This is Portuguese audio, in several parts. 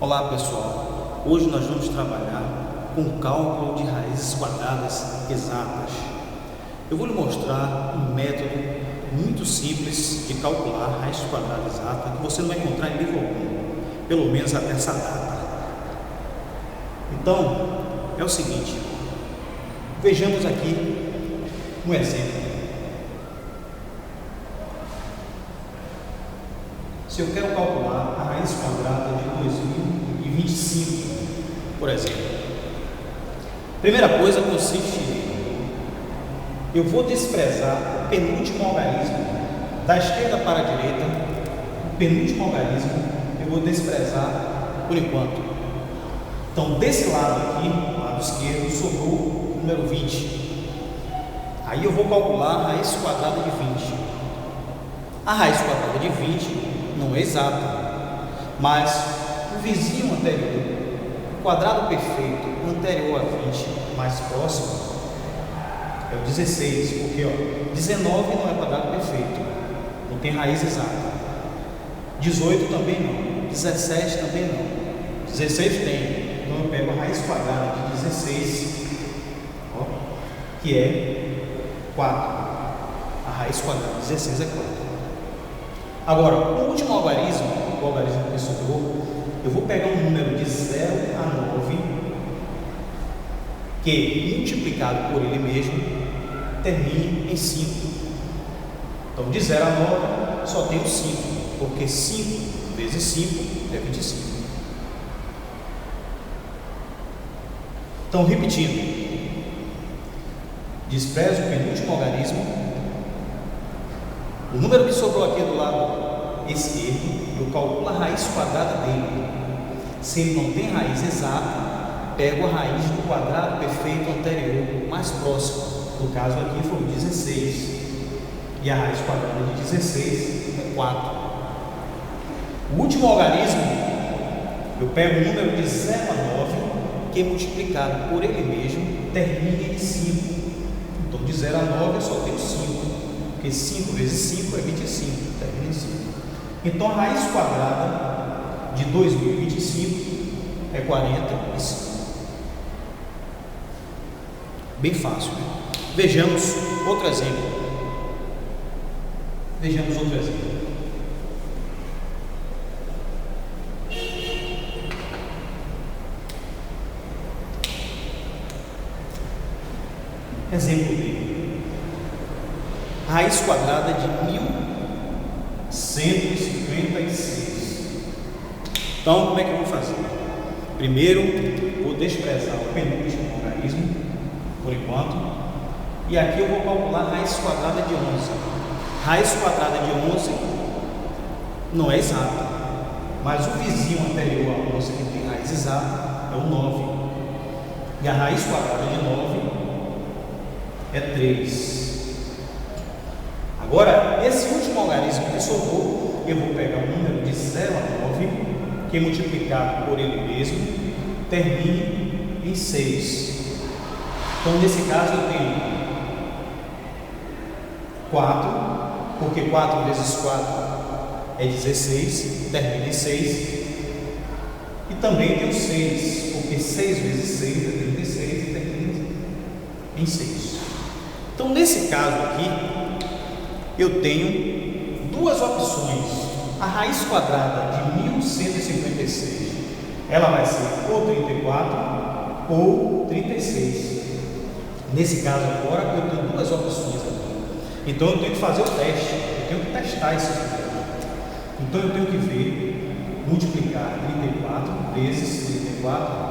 Olá pessoal, hoje nós vamos trabalhar com cálculo de raízes quadradas exatas. Eu vou lhe mostrar um método muito simples de calcular raiz quadrada exata que você não vai encontrar em livro algum, pelo menos até essa data. Então, é o seguinte, vejamos aqui um exemplo. Se eu quero calcular a raiz quadrada de 2025, por exemplo, primeira coisa consiste em eu vou desprezar o penúltimo algarismo da esquerda para a direita. O penúltimo algarismo eu vou desprezar por enquanto. Então, desse lado aqui, lado esquerdo, sobrou o número 20. Aí eu vou calcular a raiz quadrada de 20. A raiz quadrada de 20 não é exata, mas o vizinho anterior, o quadrado perfeito anterior a 20, mais próximo, é o 16, porque 19 não é quadrado perfeito, não tem raiz exata. 18 também não, 17 também não, 16 tem. Então eu pego a raiz quadrada de 16, que é 4. A raiz quadrada de 16 é 4. Agora, o último algarismo, o algarismo que sobrou, eu vou pegar um número de 0 a 9, que multiplicado por ele mesmo, termine em 5. Então, de 0 a 9, só tenho 5, porque 5 vezes 5 é 25. Então, repetindo, desprezo o penúltimo algarismo. O número que sobrou aqui do lado esquerdo, eu calculo a raiz quadrada dele. Se ele não tem raiz exata, pego a raiz do quadrado perfeito anterior, mais próximo. No caso aqui foi o 16. E a raiz quadrada de 16 é 4. O último algarismo, eu pego o número de 0 a 9, que multiplicado por ele mesmo, termina em 5. Então, de 0 a 9 eu só tenho 5. Porque 5 vezes 5 é 25, termina em 5. Então, a raiz quadrada de 2025 é 45. Bem fácil, né? Vejamos outro exemplo. Exemplo B. Raiz quadrada de 1156. Então, como é que eu vou fazer? Primeiro, vou desprezar o penúltimo algarismo, por enquanto, e aqui eu vou calcular a raiz quadrada de 11. Raiz quadrada de 11 não é exata, mas o vizinho anterior a 11 que tem raiz exata é o 9. E a raiz quadrada de 9 é 3. Agora, esse último algarismo que sobrou, eu vou pegar o número de 0 a 9, que multiplicado por ele mesmo, termine em 6. Então, nesse caso, eu tenho 4, porque 4 vezes 4 é 16, termina em 6. E também tenho 6, porque 6 vezes 6 é 36 e termina em 6. Então, nesse caso aqui, eu tenho duas opções. A raiz quadrada de 1156, ela vai ser ou 34 ou 36. Nesse caso agora, eu tenho duas opções aqui. Então, eu tenho que fazer o teste. Eu tenho que testar esse número. Então, eu tenho que ver, multiplicar 34 vezes 34.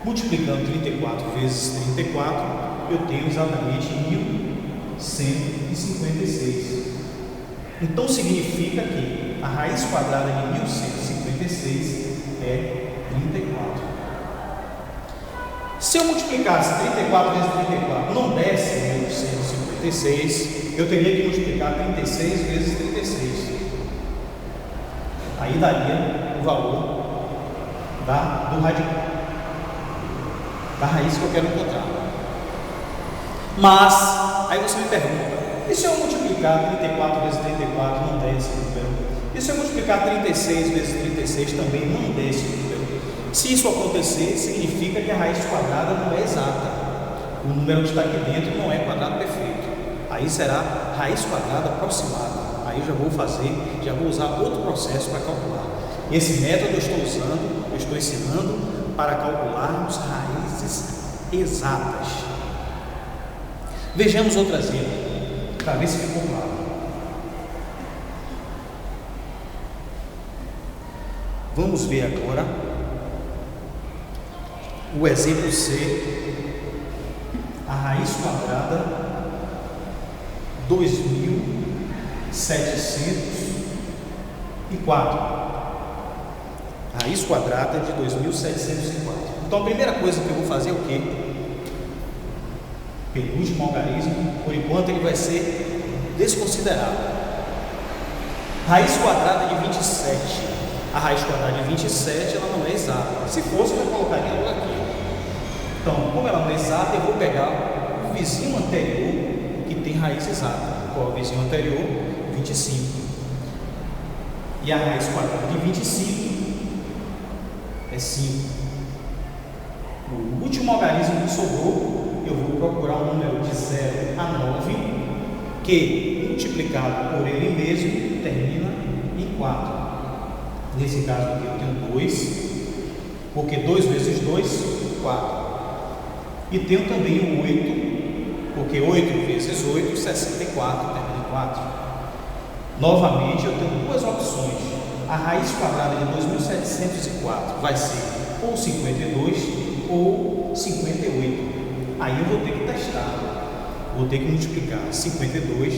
Multiplicando 34 vezes 34, eu tenho exatamente 1156. Então significa que a raiz quadrada de 1156 é 34. Se eu multiplicasse 34 vezes 34 não desse 1156, eu teria que multiplicar 36 vezes 36. Aí daria o valor do radical, da raiz que eu quero encontrar. Mas, aí você me pergunta, e se eu multiplicar 34 vezes 34 não der esse número? E se eu multiplicar 36 vezes 36 também não der esse número? Se isso acontecer, significa que a raiz quadrada não é exata. O número que está aqui dentro não é quadrado perfeito. Aí será raiz quadrada aproximada. Aí eu já vou usar outro processo para calcular. Esse método eu estou ensinando para calcularmos raízes exatas. Vejamos outro exemplo, para ver se ficou claro. Vamos ver agora o exemplo C, a raiz quadrada 2704. Raiz quadrada de 2704. Então a primeira coisa que eu vou fazer é o quê? Penúltimo algarismo, por enquanto ele vai ser desconsiderado. Raiz quadrada de 27. A raiz quadrada de 27 ela não é exata. Se fosse, eu colocaria logo aqui. Então, como ela não é exata, eu vou pegar o vizinho anterior que tem raiz exata. Qual é o vizinho anterior? 25. E a raiz quadrada de 25 é 5. O último algarismo que sobrou, eu vou procurar um número de 0 a 9, que multiplicado por ele mesmo termina em 4. Nesse caso aqui eu tenho 2, porque 2 vezes 2, 4. E tenho também o 8, porque 8 vezes 8, 64, termina em 4. Novamente eu tenho duas opções. A raiz quadrada de 2704 vai ser ou 52 ou 58. Aí eu vou ter que testar. Vou ter que multiplicar 52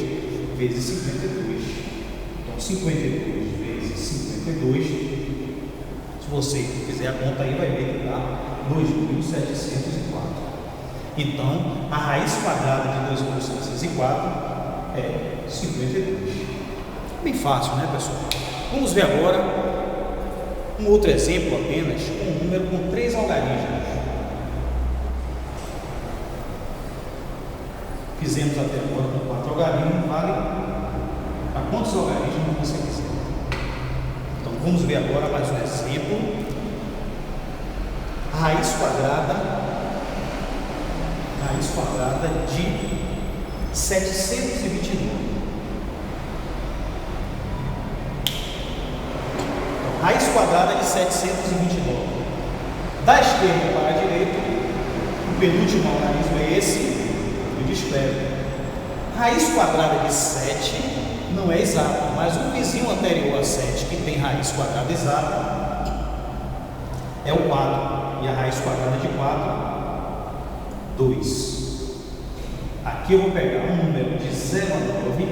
vezes 52. Então 52 vezes 52, se você fizer a conta aí, vai ver que dá 2704. Então, a raiz quadrada de 2704 é 52. Bem fácil, né, pessoal? Vamos ver agora um outro exemplo apenas, um número com 3 algarismos. Fizemos até agora com 4 algarismos, vale para quantos algarismos você quiser. Então, vamos ver agora mais um exemplo. A raiz quadrada de 729. Então, raiz quadrada de 729. Da esquerda para a direita, o penúltimo algarismo é esse, eu descrevo. Raiz quadrada de 7 não é exata, mas o vizinho anterior a 7, que tem raiz quadrada exata, é o 4. E a raiz quadrada de 4, 2. Aqui eu vou pegar um número de 0 a 9,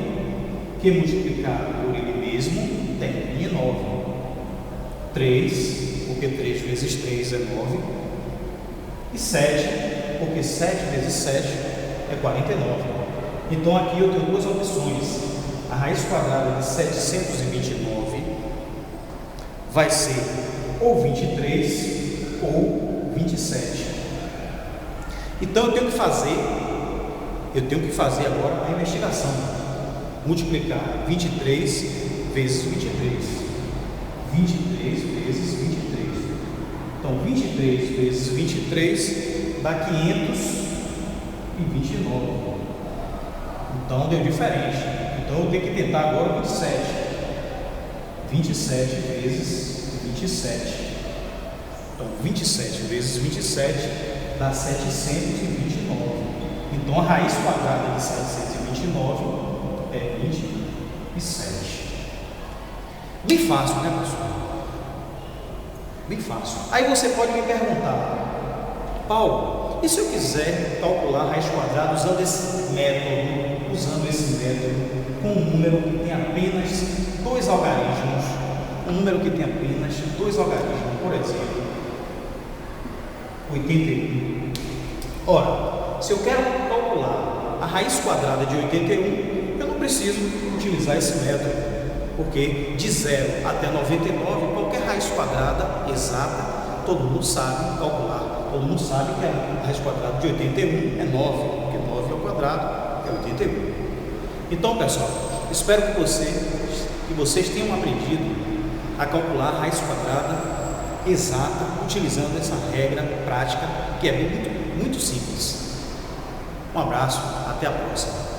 que multiplicado por ele mesmo termina em 9. 3, porque 3 vezes 3 é 9. E 7, porque 7 vezes 7 é 49. Então aqui eu tenho duas opções. A raiz quadrada de 729 vai ser ou 23 ou 27. Então eu tenho que fazer agora a investigação. Multiplicar 23 vezes 23. 23 vezes 23. Então 23 vezes 23 dá 529. Então deu diferente. Então eu tenho que tentar agora 27. 27 vezes 27. Então 27 vezes 27 dá 729. Então a raiz quadrada de 729 é 27. Bem fácil, né, pessoal? Bem fácil. Aí você pode me perguntar, Paulo, e se eu quiser calcular a raiz quadrada usando esse método, com um número que tem apenas 2 algarismos, por exemplo, 81. Ora, se eu quero calcular a raiz quadrada de 81, eu não preciso utilizar esse método, porque de 0 até 99, qualquer raiz quadrada exata, todo mundo sabe calcular. Todo mundo sabe que a raiz quadrada de 81 é 9, porque 9 ao quadrado é 81. Então, pessoal, espero que que vocês tenham aprendido a calcular a raiz quadrada exata utilizando essa regra prática que é muito simples. Um abraço, até a próxima.